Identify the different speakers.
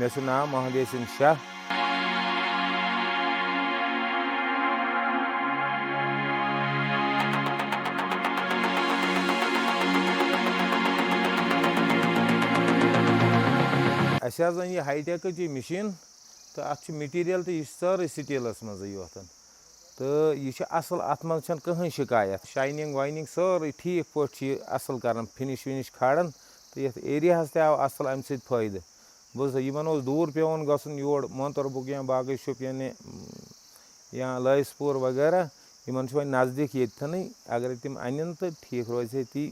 Speaker 1: मे नाम महादेव सिंह शाह। अस अन यह hi tech machine तो अत मटीरियल तो यह सारे स्टीलस मजे योतन तो यह असल अत मज कहीं शिकायत शाइनिंग वाइनिंग सारे ठीक पे असल कर फिनिश विनिश खाड़न तो ये एरिया आव असल अम फ़ायदे बस इन दूर पेवन गन योर मोहतरबुक या बाकी शोपियान या लाइसपुर वगैरह इन वो नज़दीक ये अगर तम अन तो ठीक रोज ती।